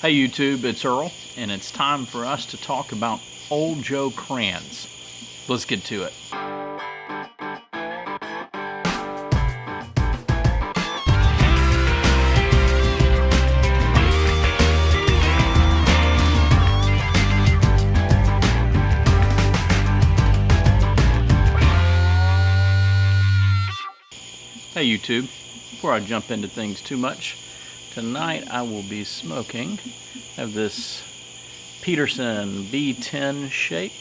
Hey YouTube, it's Earl, and it's time for us to talk about old Joe Krantz. Let's get to it. Hey YouTube, before I jump into things too much, tonight I will be smoking. I have this Peterson B10 shape.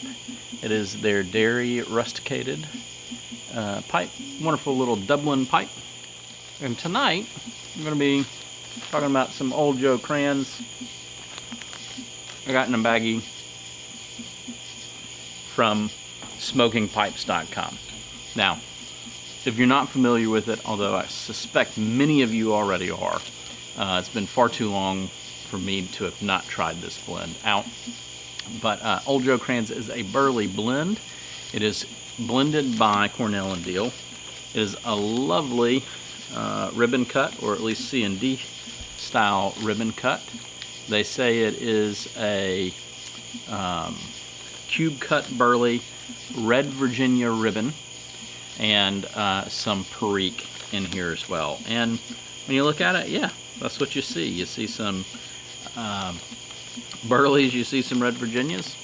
It is their dairy rusticated pipe, wonderful little Dublin pipe. And tonight I'm going to be talking about some old Joe Krantz I got in a baggie from smokingpipes.com. Now, if you're not familiar with it, although I suspect many of you already are, it's been far too long for me to have not tried this blend out. But Old Joe Krantz is a burley blend. It is blended by Cornell and Deal. It is a lovely ribbon cut, or at least C&D style ribbon cut. They say it is a cube cut burley, red Virginia ribbon, and some perique in here as well. And when you look at it, yeah, that's what you see. You see some burleys, you see some red Virginias,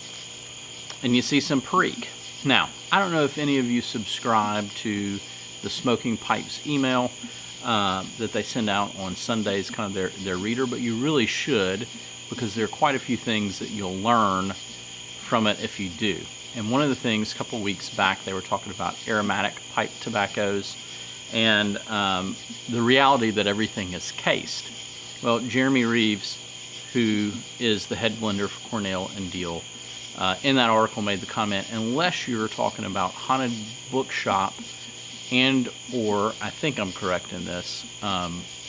and you see some perique. Now, I don't know if any of you subscribe to the Smoking Pipes email that they send out on Sundays, kind of their reader, but you really should, because there are quite a few things that you'll learn from it if you do. And one of the things, a couple weeks back, they were talking about aromatic pipe tobaccos and the reality that everything is cased. Well, Jeremy Reeves, who is the head blender for Cornell and Deal, in that article made the comment, unless you're talking about haunted bookshop and or, I think I'm correct in this,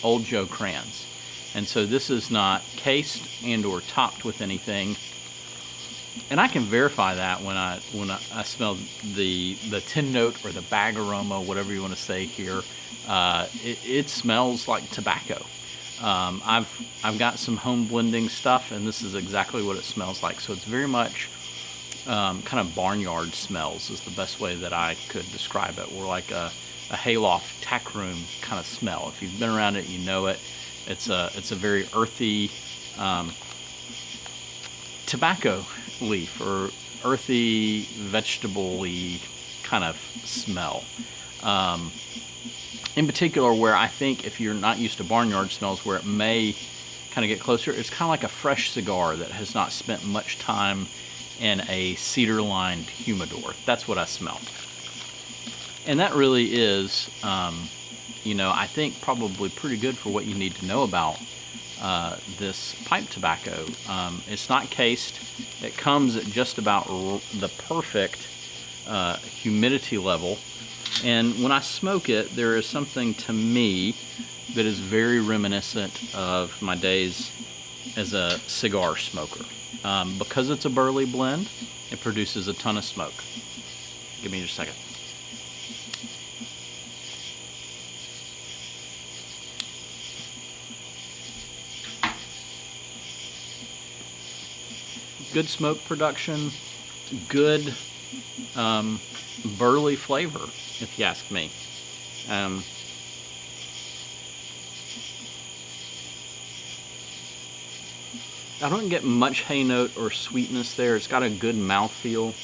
Old Joe Krantz. And so this is not cased and or topped with anything. And I can verify that when I smell the tin note or the bag aroma, whatever you want to say here. It smells like tobacco. I've got some home blending stuff, and this is exactly what it smells like. So it's very much kind of barnyard smells is the best way that I could describe it, or like a hayloft tack room kind of smell. If you've been around it, you know it. It's a very earthy tobacco leaf, or earthy, vegetable-y kind of smell. In particular, where I think if you're not used to barnyard smells, where it may kind of get closer, it's kind of like a fresh cigar that has not spent much time in a cedar-lined humidor. That's what I smell. And that really is, you know, I think probably pretty good for what you need to know about this pipe tobacco. It's not cased. It comes at just about the perfect humidity level. And when I smoke it, there is something to me that is very reminiscent of my days as a cigar smoker. Because it's a burley blend, it produces a ton of smoke. Give me just a second. Good smoke production, good burley flavor, if you ask me. I don't get much hay note or sweetness there. It's got a good mouthfeel,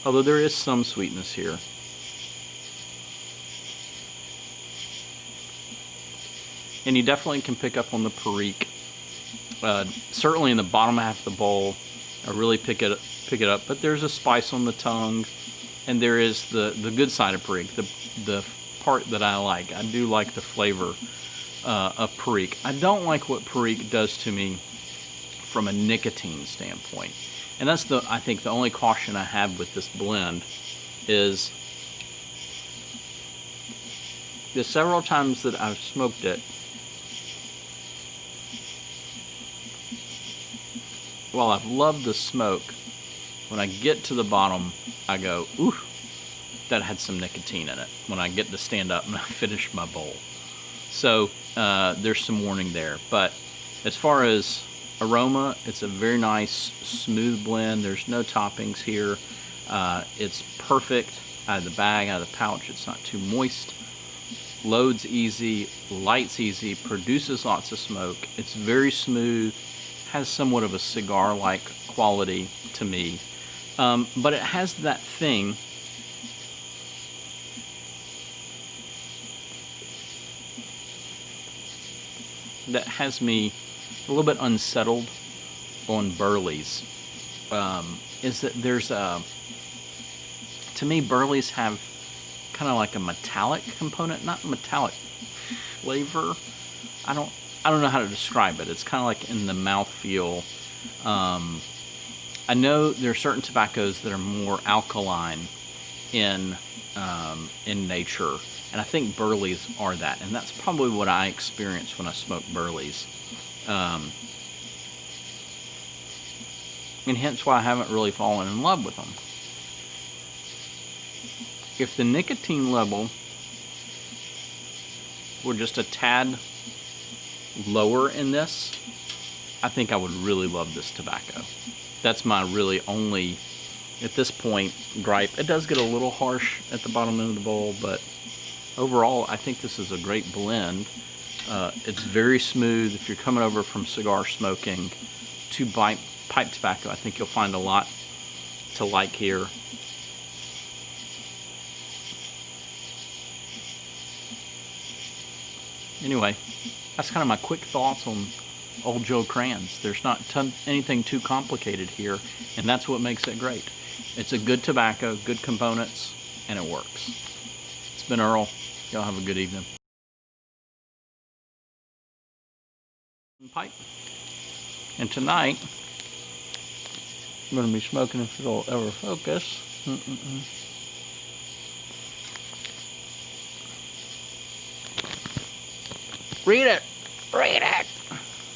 although there is some sweetness here. And you definitely can pick up on the perique. Certainly in the bottom half of the bowl, I really pick it up. But there's a spice on the tongue, and there is the good side of perique, the part that I like. I do like the flavor of perique. I don't like what perique does to me from a nicotine standpoint, and that's I think the only caution I have with this blend is the several times that I've smoked it, while I've loved the smoke, when I get to the bottom, I go, ooh, that had some nicotine in it, when I get to stand up and I finish my bowl. So there's some warning there. But as far as aroma, it's a very nice, smooth blend. There's no toppings here. It's perfect out of the bag, out of the pouch. It's not too moist. Loads easy, lights easy, produces lots of smoke. It's very smooth, has somewhat of a cigar-like quality to me. But it has that thing that has me a little bit unsettled on Burleys. Is that there's a, to me, Burleys have kind of like a metallic component, not metallic flavor. I don't know how to describe it. It's kind of like in the mouthfeel. I know there are certain tobaccos that are more alkaline in nature, and I think Burleys are that, and that's probably what I experience when I smoke Burleys. And hence why I haven't really fallen in love with them. If the nicotine level were just a tad lower in this, I think I would really love this tobacco. That's my really only, at this point, gripe. It does get a little harsh at the bottom end of the bowl, but overall, I think this is a great blend. It's very smooth. If you're coming over from cigar smoking to pipe tobacco, I think you'll find a lot to like here. Anyway, that's kind of my quick thoughts on old Joe Krantz. There's not anything too complicated here, and that's what makes it great. It's a good tobacco, good components, and it works. It's been Earl. Y'all have a good evening. Pipe. And tonight, I'm going to be smoking, if it'll ever focus. Read it! Read it!